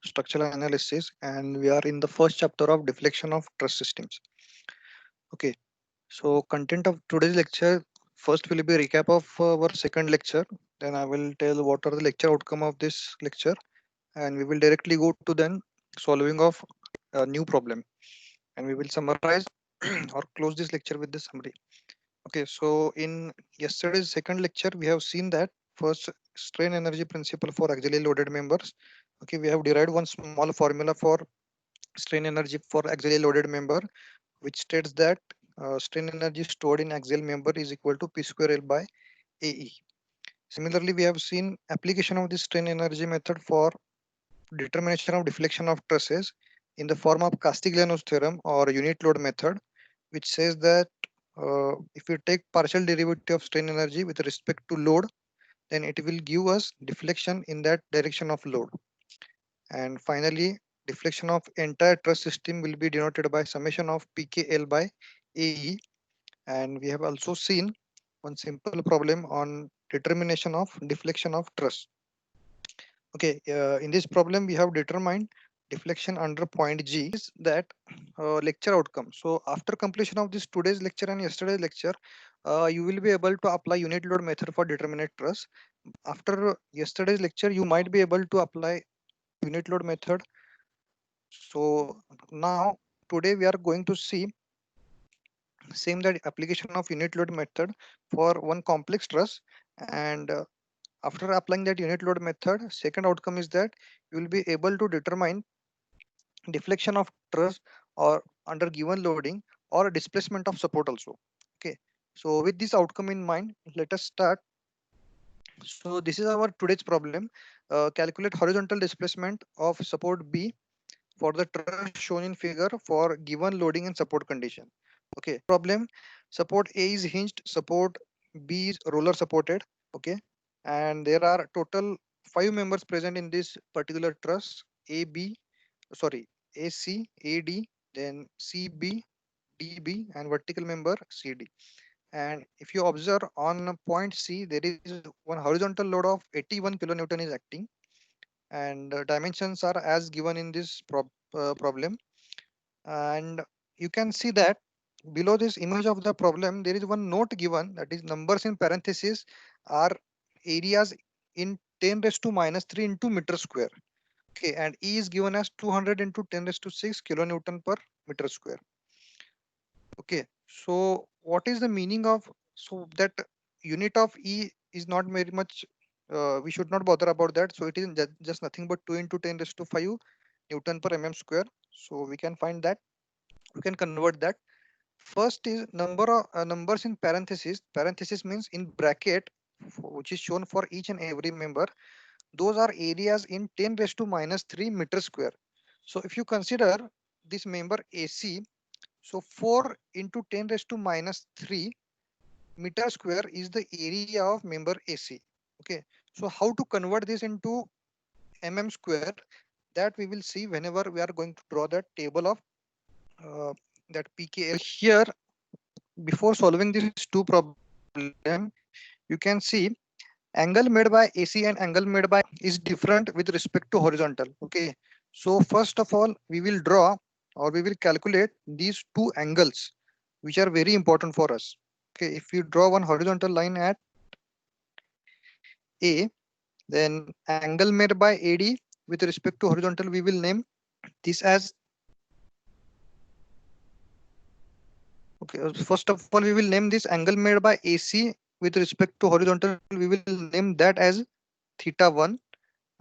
structural analysis, and we are in the first chapter of deflection of truss systems. Okay, so content of today's lecture first will be recap of our second lecture. Then I will tell what are the lecture outcome of this lecture, and we will directly go to then solving of a new problem, and we will summarize or close this lecture with the summary. Okay, so in yesterday's second lecture, we have seen that first strain energy principle for axially loaded members. Okay, we have derived one small formula for strain energy for axially loaded member, which states that strain energy stored in axial member is equal to P square L by AE. Similarly, we have seen application of this strain energy method for determination of deflection of trusses in the form of Castiglianos theorem or unit load method, which says that if you take partial derivative of strain energy with respect to load, then it will give us deflection in that direction of load. And finally, deflection of entire truss system will be denoted by summation of PKL by AE. And we have also seen one simple problem on determination of deflection of truss. Okay, in this problem, we have determined deflection under point G is that lecture outcome. So after completion of this today's lecture and yesterday's lecture, you will be able to apply unit load method for determinate truss. After yesterday's lecture, you might be able to apply unit load method. So now today we are going to see same that application of unit load method for one complex truss, and after applying that unit load method, second outcome is that you will be able to determine deflection of truss or under given loading or displacement of support also. Okay, so with this outcome in mind, let us start. So this is our today's problem. Calculate horizontal displacement of support B for the truss shown in figure for given loading and support condition. Okay, problem, support A is hinged, support B is roller supported. Okay, and there are total 5 members present in this particular truss: AB, sorry, AC, AD, then CB, DB, and vertical member CD. And if you observe on point C, there is one horizontal load of 81 kilonewton is acting, and dimensions are as given in this problem. And you can see that below this image of the problem, there is one note given, that is numbers in parentheses are areas in 10 raised to minus 3 into meter square. Okay, and E is given as 200 into 10 raised to 6 kilonewton per meter square. Okay, so what is the meaning of, so that unit of E is not very much, we should not bother about that. So it is just nothing but 2 into 10 raised to 5 Newton per mm square. So we can find that, we can convert that. First is number of numbers in parentheses. Parentheses means in bracket, which is shown for each and every member. Those are areas in 10 raised to minus 3 meter square. So if you consider this member AC, so 4 into 10 raised to minus 3 meter square is the area of member AC. Okay, so how to convert this into mm square, that we will see whenever we are going to draw that table of that PKL. Here, before solving these two problems, you can see angle made by AC and angle made by is different with respect to horizontal. Okay, so first of all, we will draw or we will calculate these two angles, which are very important for us. Okay, if you draw one horizontal line at A, then angle made by AD with respect to horizontal, we will name this as, okay, first of all, we will name this angle made by AC with respect to horizontal, we will name that as theta 1,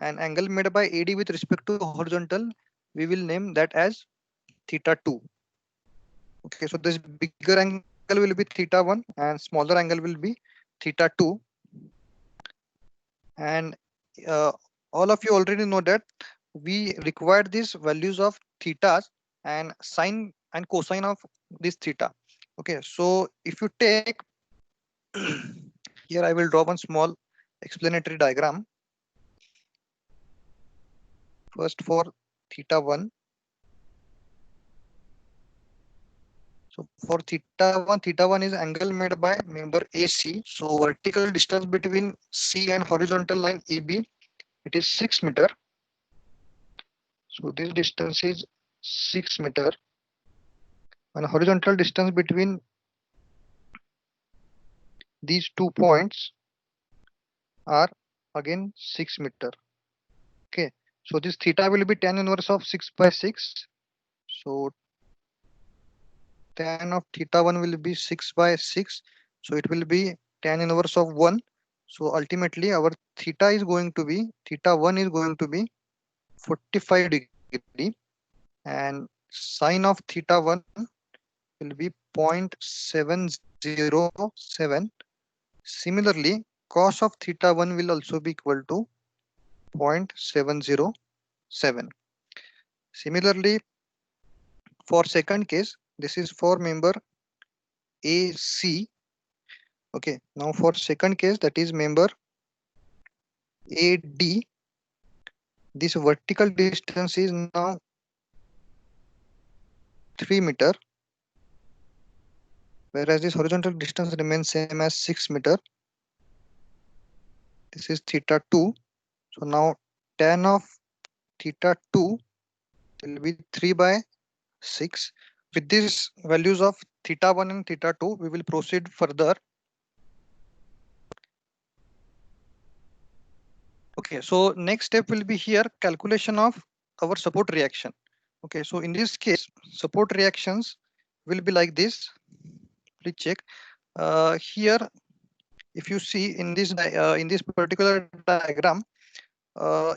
and angle made by AD with respect to horizontal, we will name that as theta 2. Okay, so this bigger angle will be theta 1 and smaller angle will be theta 2. And uh, all of you already know that we require these values of thetas and sine and cosine of this theta. Okay, so if you take here, I will draw one small explanatory diagram. First for theta 1. So for theta 1 is angle made by member AC. So vertical distance between C and horizontal line AB, it is 6 meter. So this distance is 6 meter, and horizontal distance between these 2 points are again 6 meter. Okay, so this theta will be tan inverse of 6 by 6. So tan of theta 1 will be 6 by 6. So it will be tan inverse of 1. So ultimately our theta 1 is going to be 45 degree, and sine of theta 1 will be 0.707. Similarly, cos of theta 1 will also be equal to 0.707. Similarly, for second case, this is for member AC. Okay, now for second case, that is member AD, this vertical distance is now 3 meter, whereas this horizontal distance remains same as 6 meter. This is theta 2. So now tan of theta 2 will be 3 by 6. With these values of theta 1 and theta 2, we will proceed further. Okay, so next step will be here calculation of our support reaction. Okay, so in this case, support reactions will be like this. Please check. Here, if you see in this particular diagram,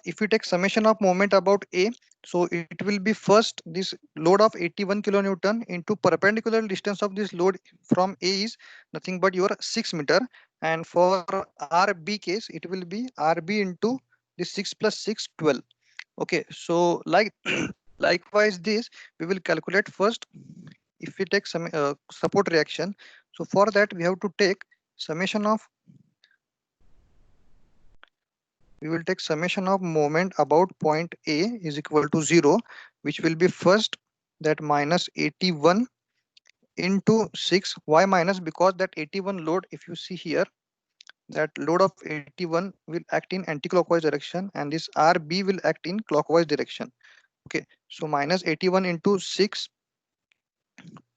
if we take summation of moment about A, so it will be first this load of 81 kilonewton into perpendicular distance of this load from A is nothing but your 6 meter, and for RB case it will be RB into this 6 plus 6 12. Okay, so like likewise this we will calculate first if we take some support reaction. So for that we have to take summation of moment about point A is equal to 0, which will be first that minus 81 into 6. Why minus? Because that 81 load, if you see here, that load of 81 will act in anti-clockwise direction, and this RB will act in clockwise direction. Okay, so minus 81 into 6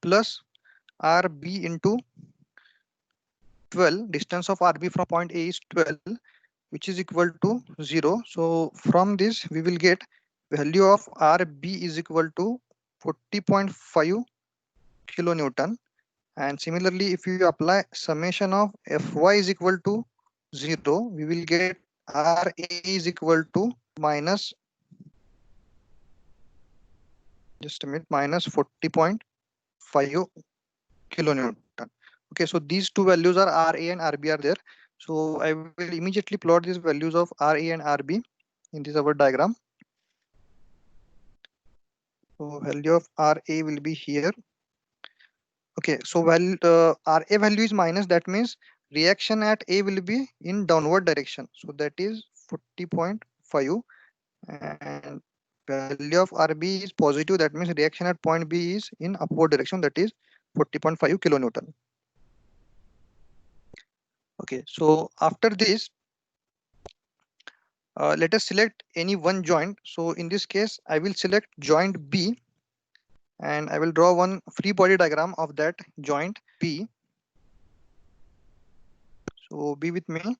plus RB into 12. Distance of RB from point A is 12, which is equal to 0. So from this we will get value of RB is equal to 40.5 kilonewton. And similarly, if you apply summation of Fy is equal to 0, we will get Ra is equal to minus, just a minute, minus 40.5 kilonewton. Okay, so these two values are Ra and Rb are there. So I will immediately plot these values of Ra and Rb in this our diagram. So value of Ra will be here. Okay, so Ra value is minus, that means reaction at A will be in downward direction. So that is 40.5, and value of Rb is positive, that means reaction at point B is in upward direction, that is 40.5 kilonewton. Okay, so after this, let us select any one joint. So in this case, I will select joint B, and I will draw one free body diagram of that joint B. So be with me.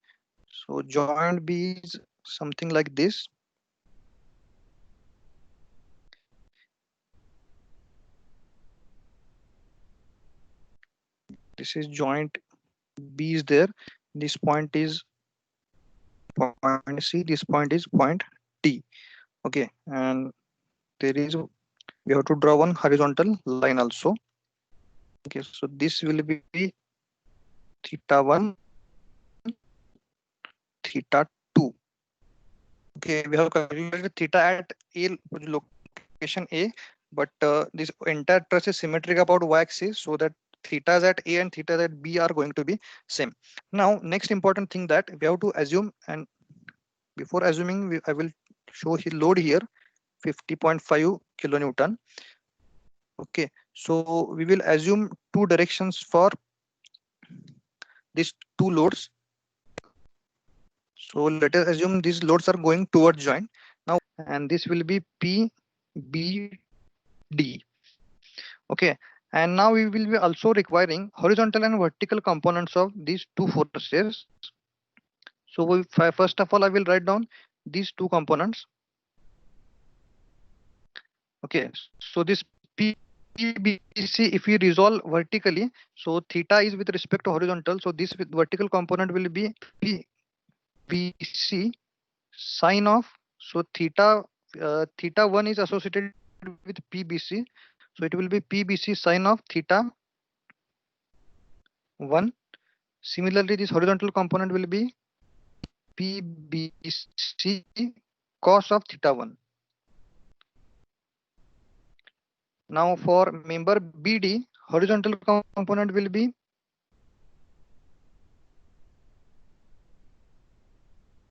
So joint B is something like this. This is joint B is there. This point is point C. This point is point D. Okay, and there is, we have to draw one horizontal line also. Okay, so this will be theta 1, theta 2. Okay, we have calculated theta at A location A, but this entire truss is symmetric about y-axis, so that thetas at A and thetas at B are going to be same. Now, next important thing that we have to assume, and before assuming, I will show his load here, 50.5 kilonewton. Okay, so we will assume two directions for these two loads. So let us assume these loads are going towards joint now, and this will be P BD. Okay, and now we will be also requiring horizontal and vertical components of these two forces. So first of all, I will write down these two components. Okay, so this PBC, if we resolve vertically, so theta is with respect to horizontal. So this with vertical component will be PBC sine of, so theta 1 is associated with PBC. So it will be PBC sine of theta 1. Similarly, this horizontal component will be PBC cos of theta 1. Now for member BD, horizontal component will be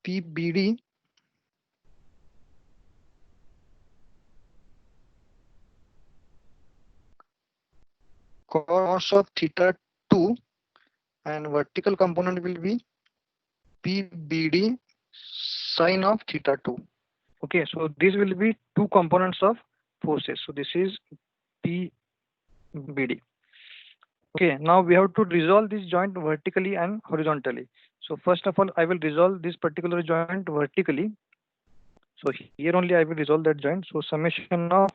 PBD cos of theta 2, and vertical component will be PBD sine of theta 2. Okay, so this will be two components of forces. So this is PBD. Okay, now we have to resolve this joint vertically and horizontally. So first of all, I will resolve this particular joint vertically. So here only I will resolve that joint. So summation of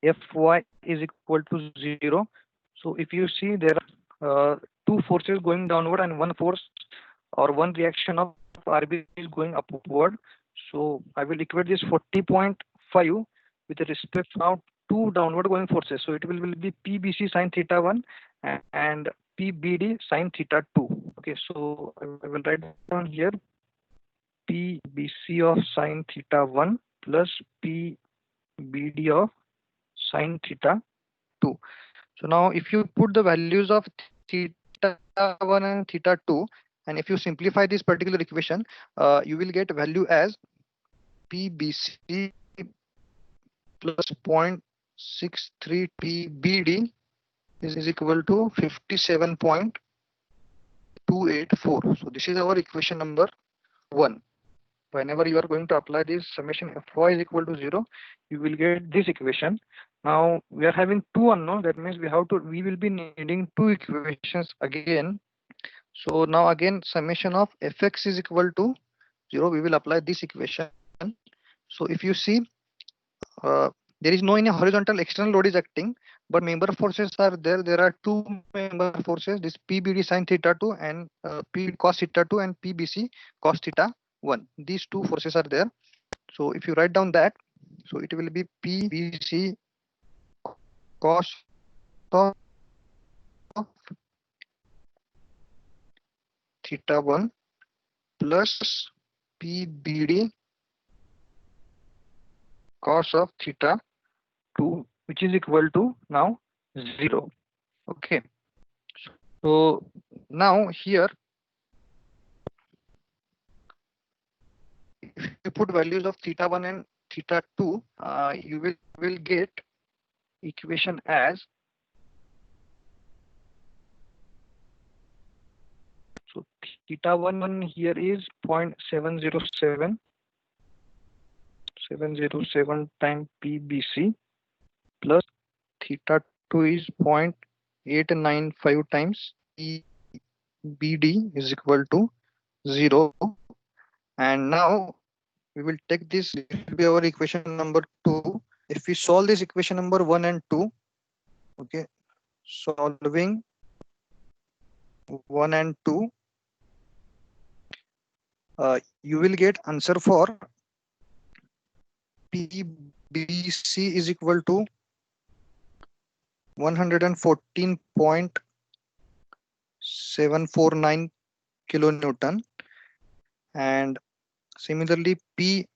Fy is equal to 0. So if you see, there are two forces going downward and one force or one reaction of RB is going upward. So I will equate this 40.5 with respect now two downward going forces. So it will be PBC sine theta 1 and PBD sine theta 2. Okay, so I will write down here PBC of sine theta 1 plus PBD of sine theta 2. So now if you put the values of theta 1 and theta 2, and if you simplify this particular equation, you will get value as PBC plus 0.63 PBD is equal to 57.284. So this is our equation number 1. Whenever you are going to apply this summation Fy is equal to 0, you will get this equation. Now we are having two unknown. That means we will be needing two equations again. So now again summation of Fx is equal to 0. We will apply this equation. So if you see, there is no any horizontal external load is acting, but member forces are there. There are two member forces, this PBD sine theta 2 and P cos theta 2 and PBC cos theta 1. These two forces are there. So if you write down that, so it will be PBC cos of theta 1 plus PBD cos of theta 2, which is equal to now 0. Okay. So now here, if you put values of theta 1 and theta 2, you will get equation as, so theta 1 here is 0.707 times PBC plus theta 2 is 0.895 times PBD is equal to 0. And now we will take this, this will be our equation number 2. If we solve this equation number 1 and 2, okay, solving 1 and 2, you will get answer for PBC is equal to 114.749 kilonewton, and similarly PBD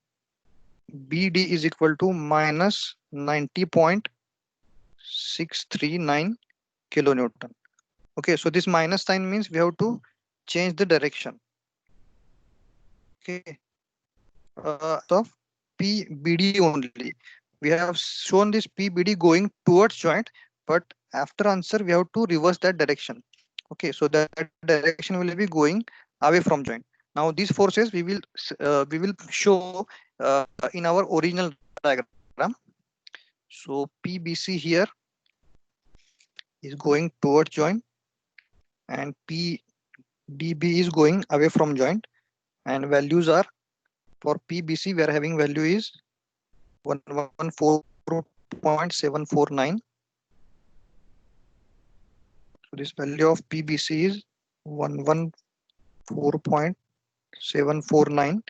is equal to minus 90.639 kilonewton. Okay, so this minus sign means we have to change the direction. Okay, of PBD only. We have shown this PBD going towards joint, but after answer we have to reverse that direction. Okay, so that direction will be going away from joint. Now these forces we will show in our original diagram. So PBC here is going towards joint and PDB is going away from joint, and values are for PBC we are having value is 114.749. So this value of PBC is 114.749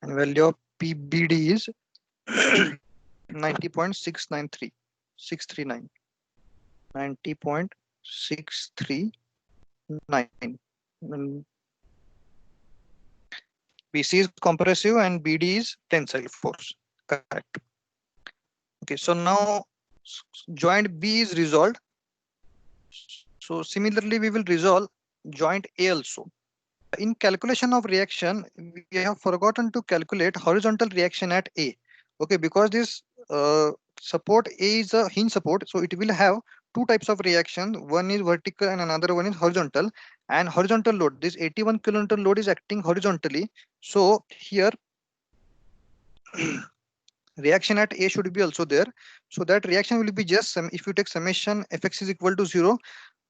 and value of PBD is 90.693 639 90.639. And BC is compressive and BD is tensile force. Correct. Okay, so now joint B is resolved. So similarly, we will resolve joint A also. In calculation of reaction, we have forgotten to calculate horizontal reaction at A. Okay, because this support A is a hinge support, so it will have two types of reaction. One is vertical and another one is horizontal. And horizontal load, this 81 kilonewton load is acting horizontally. So here reaction at A should be also there. So that reaction will be just if you take summation Fx is equal to 0.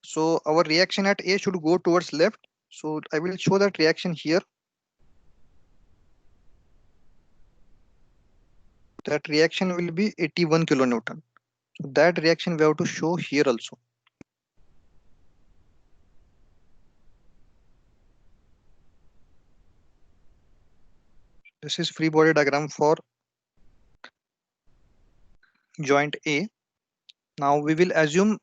So our reaction at A should go towards left. So I will show that reaction here. That reaction will be 81 kilonewton. So that reaction we have to show here also. This is free body diagram for joint A. Now we will assume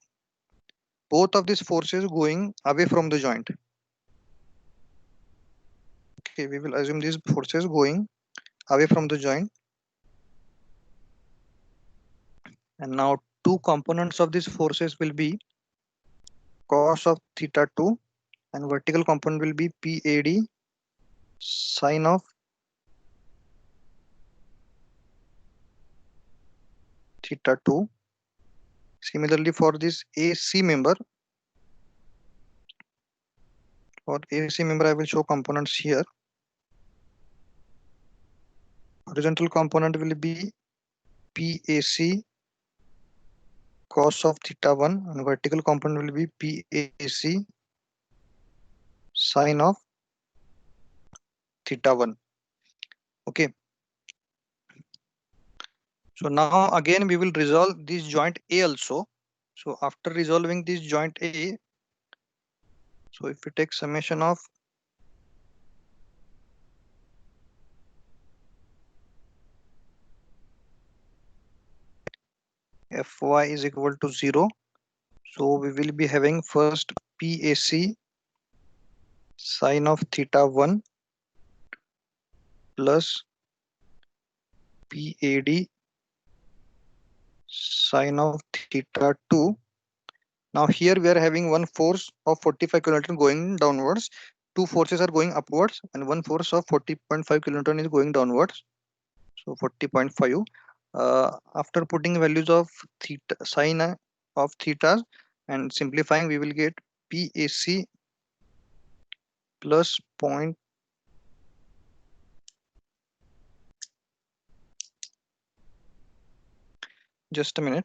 both of these forces going away from the joint. Okay, we will assume these forces going away from the joint. And now two components of these forces will be cos of theta 2 and vertical component will be PAD sine of theta 2. Similarly for this AC member, I will show components here. Horizontal component will be PAC cos of theta 1 and vertical component will be PAC sine of theta 1. Okay. So now again we will resolve this joint A also. So after resolving this joint A, so if we take summation of Fy is equal to 0. So we will be having first PAC sine of theta 1 plus PAD sine of theta 2. Now here we are having one force of 45 kilonewton going downwards. Two forces are going upwards and one force of 40.5 kilonewton is going downwards. So 40.5. After putting values of theta sine of theta and simplifying, we will get PAC plus point just a minute.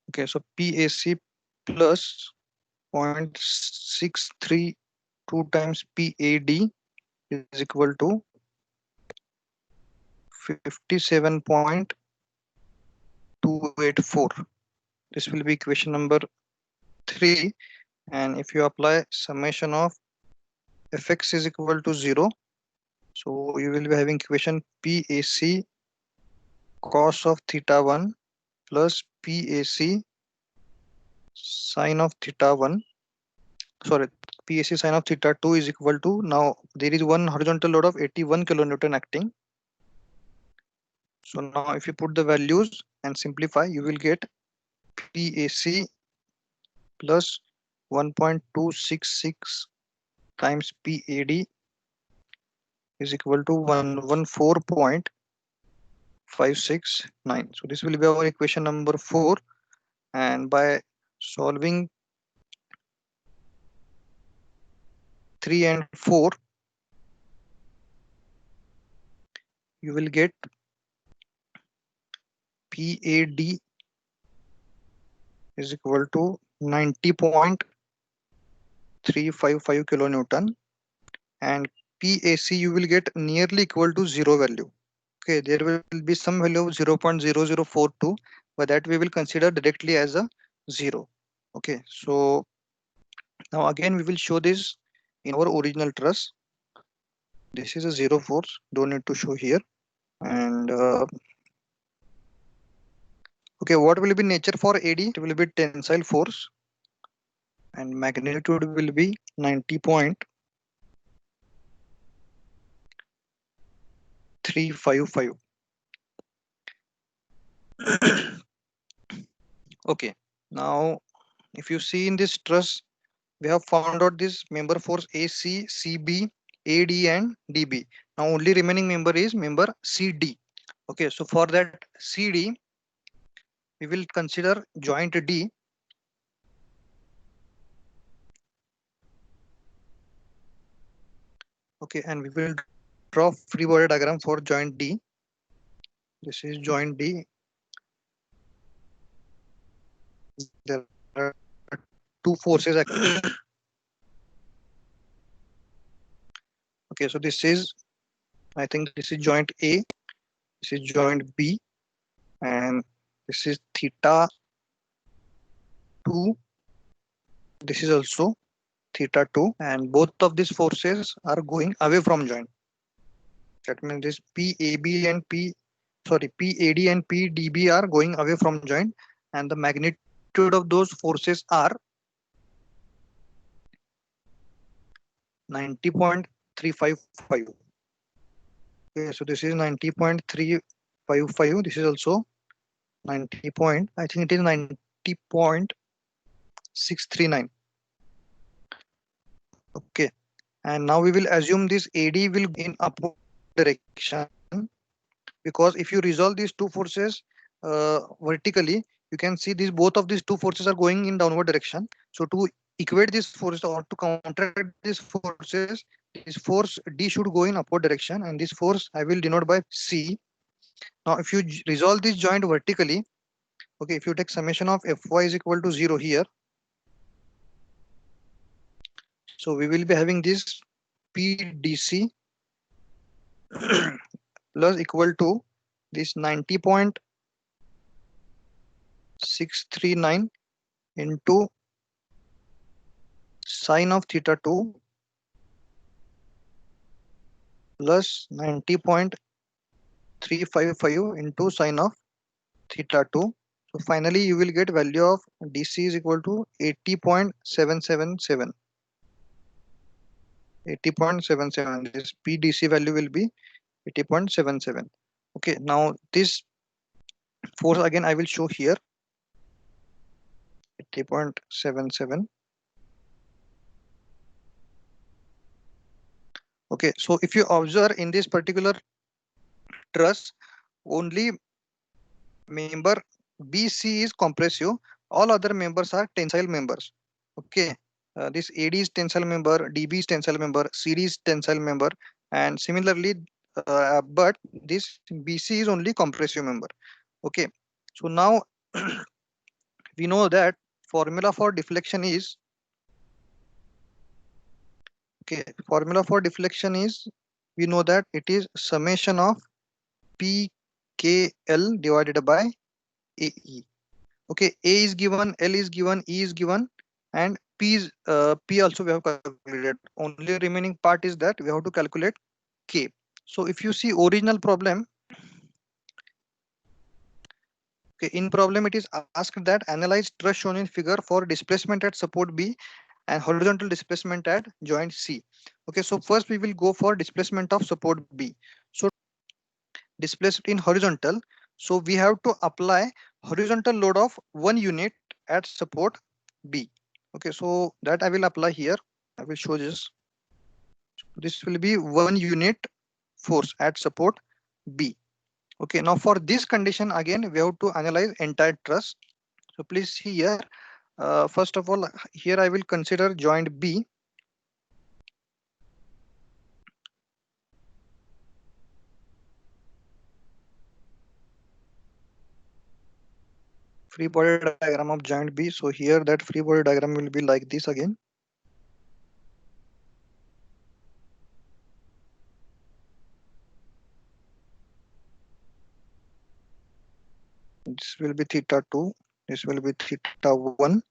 Okay, so PAC plus 0.632 times PAD is equal to 57.284. This will be equation number 3. And if you apply summation of Fx is equal to 0, so you will be having equation PAC cos of theta 1 plus PAC sine of theta 1. Sorry, PAC sine of theta 2 is equal to, now there is one horizontal load of 81 kilonewton acting. So now if you put the values and simplify, you will get PAC plus 1.266 times PAD is equal to 114.569. So this will be our equation number 4. And by solving 3 and 4, you will get PAD is equal to 90.355 kilonewton, and PAC you will get nearly equal to zero value. Okay, there will be some value of 0.0042, but that we will consider directly as a zero. Okay, so now again we will show this in our original truss. This is a zero force, don't need to show here. And okay, what will be nature for AD? It will be tensile force, and magnitude will be 90.355. Okay, now if you see in this truss, we have found out this member force AC, CB, AD and DB. Now only remaining member is member CD. Okay, so for that CD, we will consider joint D. Okay, and we will draw free body diagram for joint D. This is joint D. There are two forces actually. Okay, so this is, I think this is joint A, this is joint B, and this is theta 2. This is also theta 2, and both of these forces are going away from joint. That means this PAB and PAD and PDB are going away from joint, and the magnitude of those forces are 90.355. Okay, so this is 90.355. This is also 90 point. I think it is 90.639. Okay, and now we will assume this AD will go in upward direction, because if you resolve these two forces vertically, you can see these both of these two forces are going in downward direction. So to equate this force or to counteract these forces, this force D should go in upward direction, and this force I will denote by C. Now if you resolve this joint vertically, okay, if you take summation of Fy is equal to 0 here, so we will be having this PDC plus equal to this 90.639 into sine of theta 2 plus 90.355 into sine of theta 2. So finally you will get value of DC is equal to 80.777. 80.77. This PDC value will be 80.77. Okay, now this force again I will show here, 80.77. Okay, so if you observe in this particular truss, only member BC is compressive, all other members are tensile members. Okay, this AD is tensile member, DB is tensile member, CD is tensile member, and similarly, but this BC is only compressive member. Okay, so now we know that formula for deflection is, okay, formula for deflection is, we know that it is summation of PKL divided by AE. Okay, A is given, L is given, E is given, and P also we have calculated. Only remaining part is that we have to calculate K. So if you see original problem, okay, in problem it is asked that analyze truss shown in figure for displacement at support B and horizontal displacement at joint C. Okay, so first we will go for displacement of support B. So displaced in horizontal, so we have to apply horizontal load of 1 unit at support B. Okay, so that I will apply here. I will show this. This will be 1 unit force at support B. Okay, now for this condition again we have to analyze entire truss. So please see here. First of all, here I will consider joint B. free body diagram of joint B. So here that free body diagram will be like this again. This will be theta 2, this will be theta 1,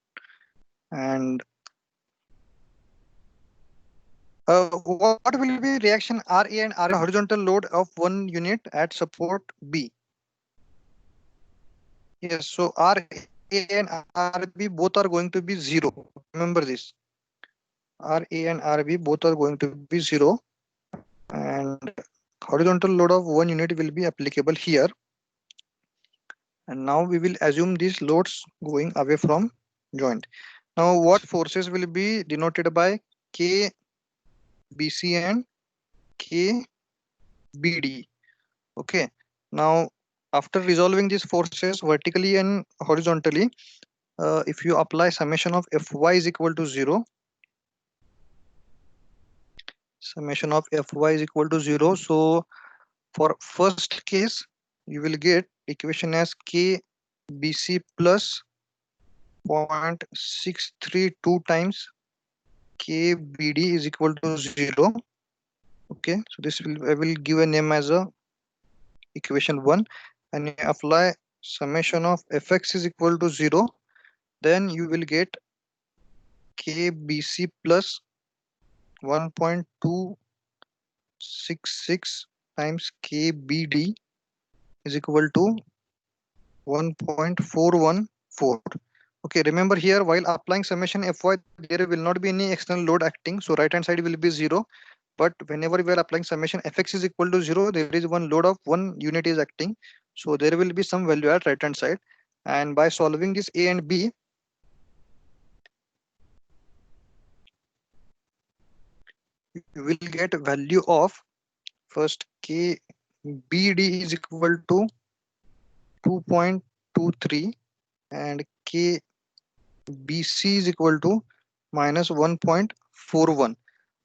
and what will be reaction RA and R horizontal load of one unit at support B? Yes, so RA and RB both are going to be 0. Remember this. RA and RB both are going to be 0, and horizontal load of one unit will be applicable here. And now we will assume these loads going away from joint. Now what forces will be denoted by K BC and K BD? Okay. Now after resolving these forces vertically and horizontally, if you apply summation of Fy is equal to 0, summation of Fy is equal to 0. So for first case, you will get equation as K BC plus 0.632 times KBD is equal to 0. Okay, so this will I will give a name as a equation 1, and you apply summation of Fx is equal to 0, then you will get KBC plus 1.266 times KBD is equal to 1.414. Okay, remember here while applying summation Fy, there will not be any external load acting, so right hand side will be 0. But whenever we are applying summation Fx is equal to 0, there is one load of one unit is acting, so there will be some value at right hand side. And by solving this A and B, you will get value of first KBD is equal to 2.23 and KBC is equal to minus 1.41.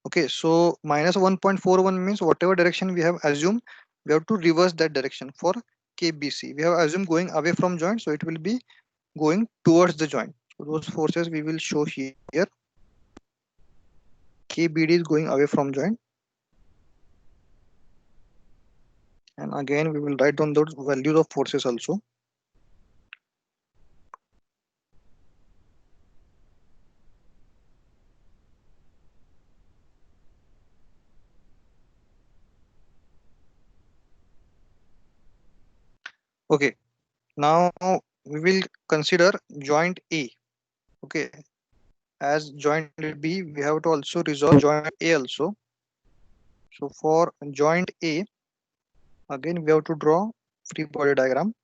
Okay, so minus 1.41 means whatever direction we have assumed, we have to reverse that direction. For KBC, we have assumed going away from joint, so it will be going towards the joint. So those forces we will show here. KBD is going away from joint. And again, we will write down those values of forces also. Okay, now we will consider joint A. Okay, as joint B, we have to also resolve joint A also. So for joint A, again we have to draw free body diagram.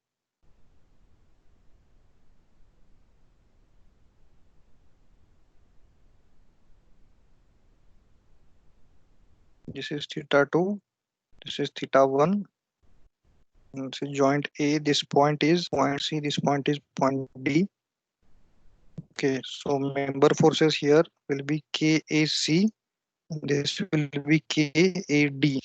This is theta 2, this is theta 1. And so joint A, this point is point C, this point is point D. Okay, so member forces here will be KAC, and this will be KAD.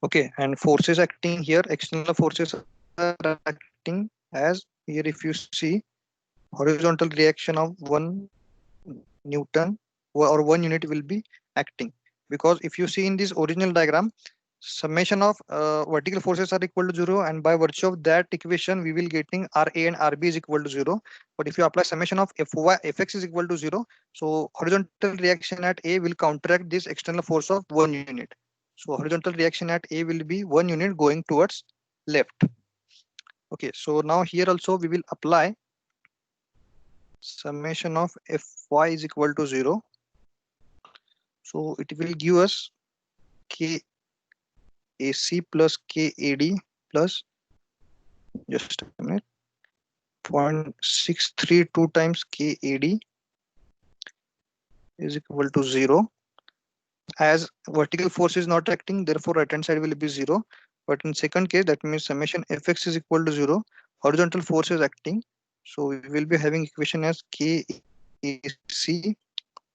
Okay, and forces acting here, external forces are acting as here if you see horizontal reaction of 1 Newton or 1 unit will be acting, because if you see in this original diagram, summation of vertical forces are equal to 0, and by virtue of that equation we will getting Ra and Rb is equal to 0. But if you apply summation of Fx is equal to 0, so horizontal reaction at A will counteract this external force of 1 unit. So horizontal reaction at A will be 1 unit going towards left. Okay, so now here also we will apply summation of Fy is equal to 0. So it will give us KAC plus KAD plus, just a minute, 0.632 times KAD is equal to 0. As vertical force is not acting, therefore right hand side will be 0. But in second case, that means summation Fx is equal to 0. Horizontal force is acting. So we will be having equation as KAC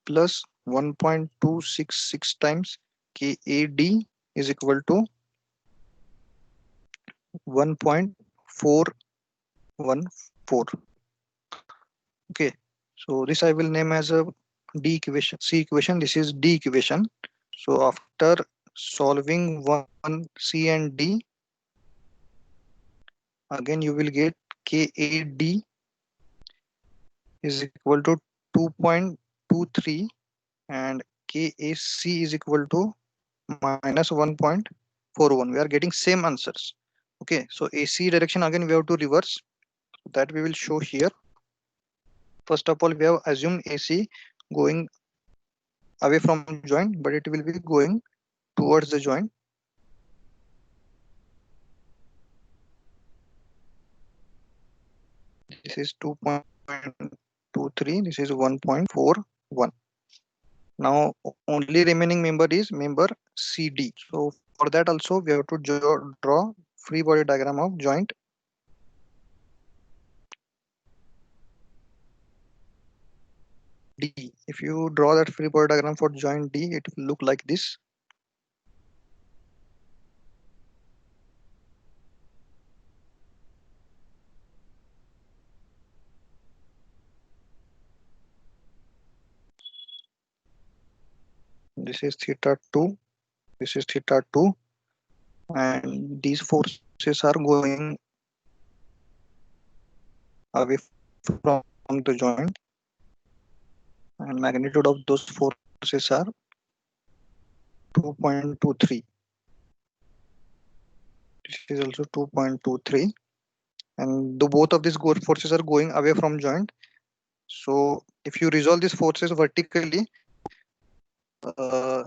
plus 1.266 times KAD is equal to 1.414. Okay, so this I will name as a D equation, C equation. This is D equation. So after solving one C and D, again you will get KAD is equal to 2.23 and KAC is equal to minus 1.41. We are getting same answers. Okay, so AC direction again we have to reverse. That we will show here. First of all, we have assumed AC going away from joint, but it will be going towards the joint. This is 2.23. This is 1.41. Now only remaining member is member CD. So for that also we have to draw free body diagram of joint D. If you draw that free body diagram for joint D, it will look like this. This is theta 2. This is theta 2. And these forces are going away from the joint. And magnitude of those forces are 2.23. This is also 2.23. And both of these forces are going away from joint. So if you resolve these forces vertically,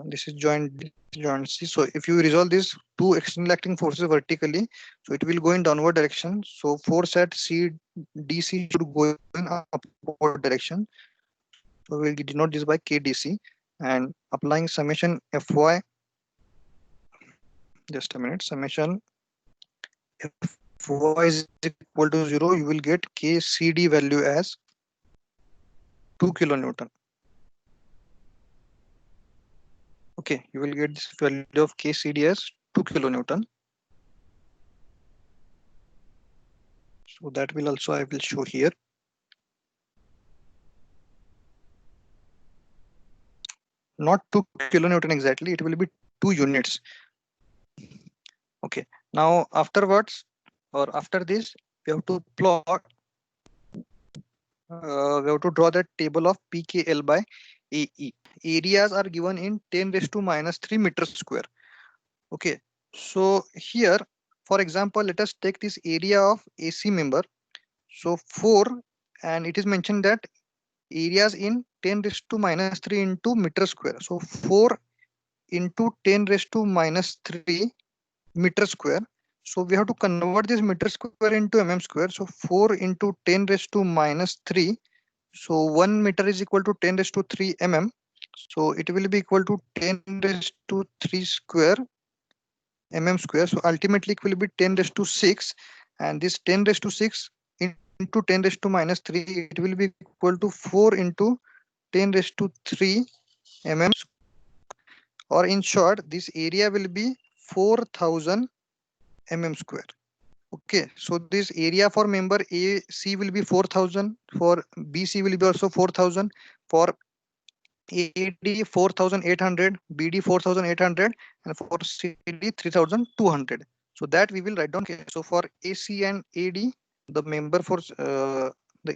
this is joint C. So if you resolve these two external acting forces vertically, so it will go in downward direction. So force at DC should go in upward direction. So we'll denote this by KDC and applying summation Fy. Just a minute. Summation Fy is equal to 0. You will get KCD value as 2 kilonewton. Okay, you will get this value of KCD as 2 kilonewton. So that will also I will show here. Not 2 kilonewton exactly, it will be 2 units. Okay, now afterwards or after this, we have to plot, we have to draw that table of PKL by AE. Areas are given in 10 raised to minus 3 meters square. Okay, so here, for example, let us take this area of AC member. So 4, and it is mentioned that areas in 10 raised to minus 3 into meter square. So 4 into 10 raised to minus 3 meter square. So we have to convert this meter square into square. So 4 into 10 raised to minus 3. So 1 meter is equal to 10 raised to 3 So it will be equal to 10 raised to 3 square square. So ultimately it will be 10 raised to 6. And this 10 raised to 6 into 10 raised to minus 3, it will be equal to 4 into 10 raised to 3 or in short, this area will be 4000 square. Okay, so this area for member AC will be 4000, for BC will be also 4000, for AD 4800, BD 4800, and for CD 3200. So that we will write down. Okay, so for AC and AD, the member for the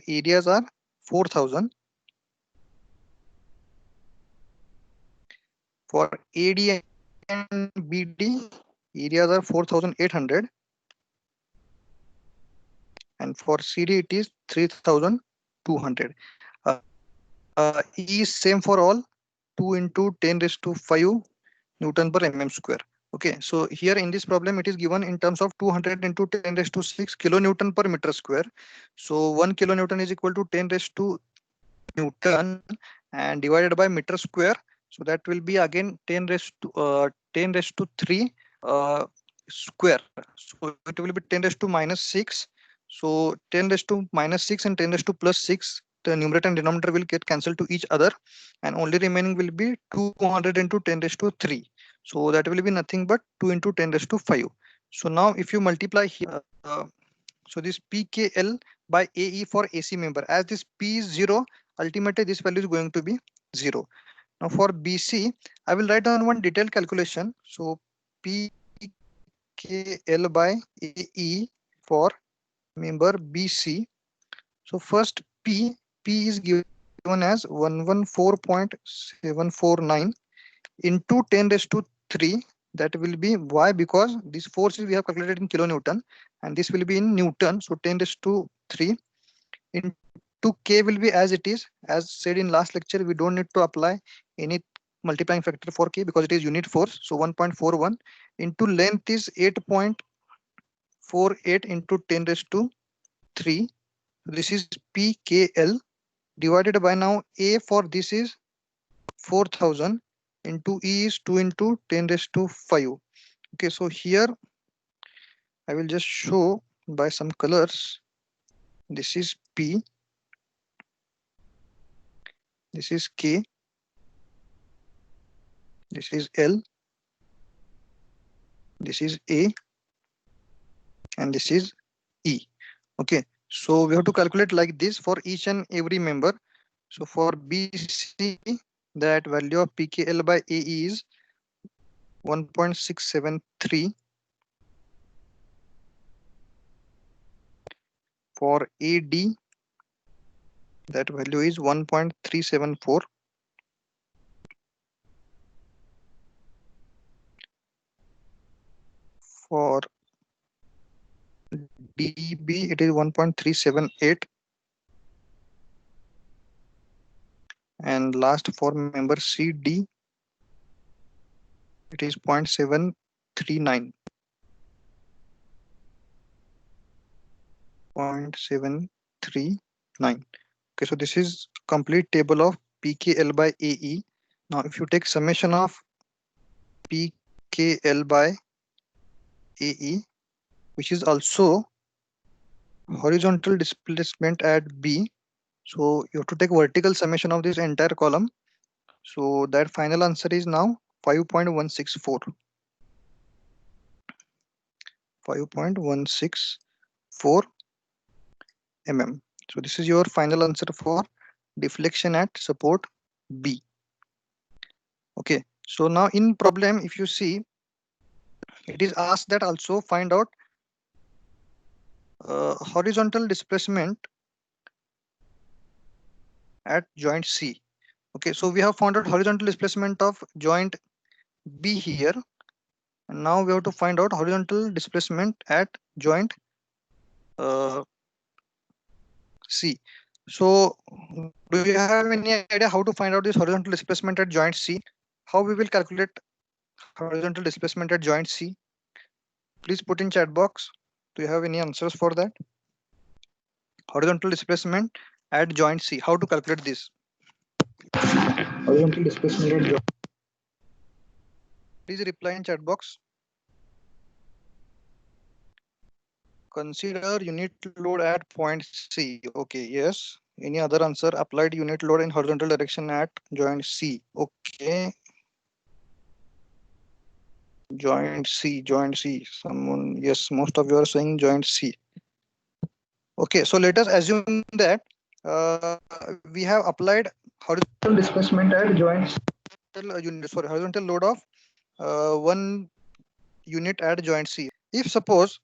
areas are 4000. For AD and BD, areas are 4800. And for CD it is 3200. E is same for all, 2 into 10 raised to 5 Newton per square. Okay, so here in this problem it is given in terms of 200 into 10 raised to 6 kilonewton per meter square. So 1 kilonewton is equal to 10 raised to Newton and divided by meter square. So that will be again 10 raised to 3 square. So it will be 10 raised to minus 6. So 10 raised to minus 6 and 10 raised to plus 6, the numerator and denominator will get cancelled to each other, and only remaining will be 200 into 10 raised to 3. So that will be nothing but 2 into 10 raised to 5. So now if you multiply here, So this PKL by AE for AC member. As this P is 0, ultimately this value is going to be 0. Now for BC, I will write down one detailed calculation. So PKL by AE for member BC. So first P is given as 114.749 into 10 raised to 3. That will be why, because this force we have calculated in kilonewton and this will be in Newton. So 10 raised to 3 into K will be as it is. As said in last lecture, we don't need to apply any multiplying factor for K because it is unit force. So 1.41 into length is 8.48 into 10 raised to 3. This is PKL divided by, now A for this is 4000 into E is 2 into 10 raised to 5. Okay, so here I will just show by some colors. This is P, this is K, this is L, this is A, and this is E. Okay, so we have to calculate like this for each and every member. So for BC, that value of PKL by AE is 1.673. For AD, that value is 1.374. For DB, it is 1.378. And last for member CD, it is 0.739. 0.739. Okay, so this is complete table of PKL by AE. Now, if you take summation of PKL by AE, which is also horizontal displacement at B, so you have to take vertical summation of this entire column. So that final answer is now 5.164. 5.164 mm. So this is your final answer for deflection at support B. Okay, so now in problem, if you see, it is asked that also find out horizontal displacement at joint C. Okay, so we have found out horizontal displacement of joint B here, and now we have to find out horizontal displacement at joint C. So do you have any idea how to find out this horizontal displacement at joint C? How we will calculate horizontal displacement at joint C? Please put in chat box. Do you have any answers for that? Horizontal displacement at joint C. How to calculate this? Horizontal displacement at joint. Please reply in chat box. Consider unit load at point C. Okay, yes. Any other answer? Applied unit load in horizontal direction at joint C. Okay. Joint C, joint C. Someone, yes, most of you are saying joint C. Okay, so let us assume that we have applied horizontal displacement at joint horizontal load of 1 unit at joint C. If suppose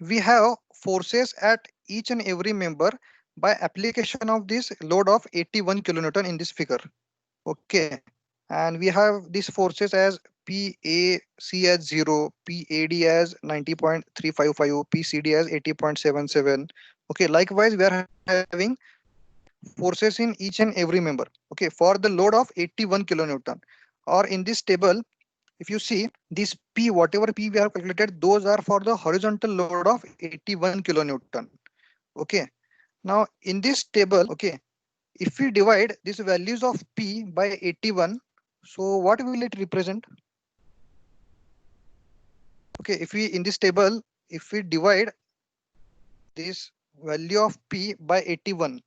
we have forces at each and every member by application of this load of 81 kilonewton in this figure. Okay, and we have these forces as PAC as 0, PAD as 90.355, PCD as 80.77. Okay, likewise, we are having forces in each and every member. Okay, for the load of 81 kilonewton. Or in this table, if you see this P, whatever P we have calculated, those are for the horizontal load of 81 kilonewton. Okay, now in this table, okay, if we divide these values of P by 81, so what will it represent? Okay, if we in this table, if we divide this value of P by 81,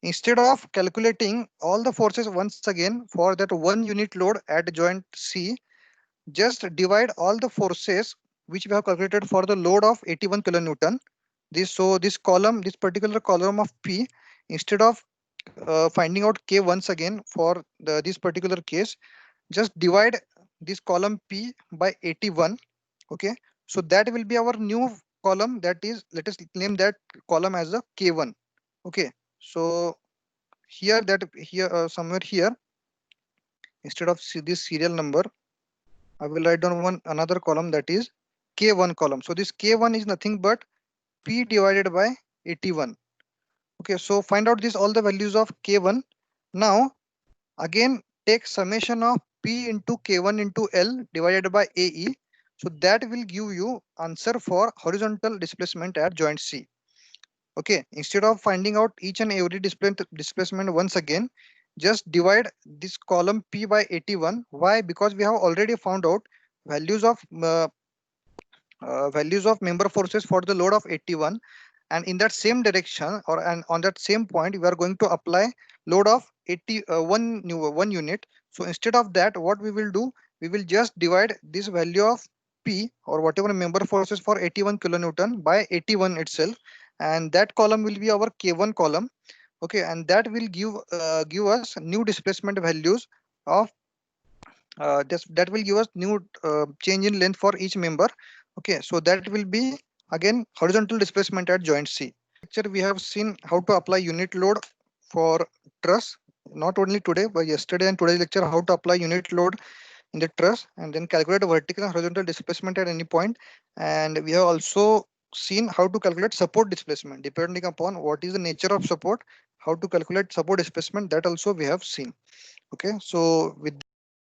instead of calculating all the forces once again for that 1 unit load at joint C, just divide all the forces which we have calculated for the load of 81 kilonewton. This column, this particular column of P, instead of finding out K once again for this particular case, just divide this column P by 81. Okay, so that will be our new column. That is, let us name that column as a K1. Okay, so here somewhere here, instead of this serial number, I will write down one another column, that is K1 column. So this K1 is nothing but P divided by 81. Okay, so find out this all the values of K1. Now again take summation of P into K1 into L divided by AE. So that will give you answer for horizontal displacement at joint C. Okay, instead of finding out each and every displacement once again, just divide this column P by 81. Why? Because we have already found out values of member forces for the load of 81, and in that same direction, or and on that same point, we are going to apply load of 1 unit. So instead of that, what we will do, we will just divide this value of P, or whatever member forces for 81 kilonewton, by 81 itself, and that column will be our K1 column. Okay, and that will give us new displacement values of that will give us new change in length for each member. Okay, so that will be again horizontal displacement at joint C. Lecture we have seen how to apply unit load for truss, not only today but yesterday and today's lecture, how to apply unit load in the truss and then calculate vertical and horizontal displacement at any point. And we have also seen how to calculate support displacement depending upon what is the nature of support, how to calculate support displacement, that also we have seen. Okay, so with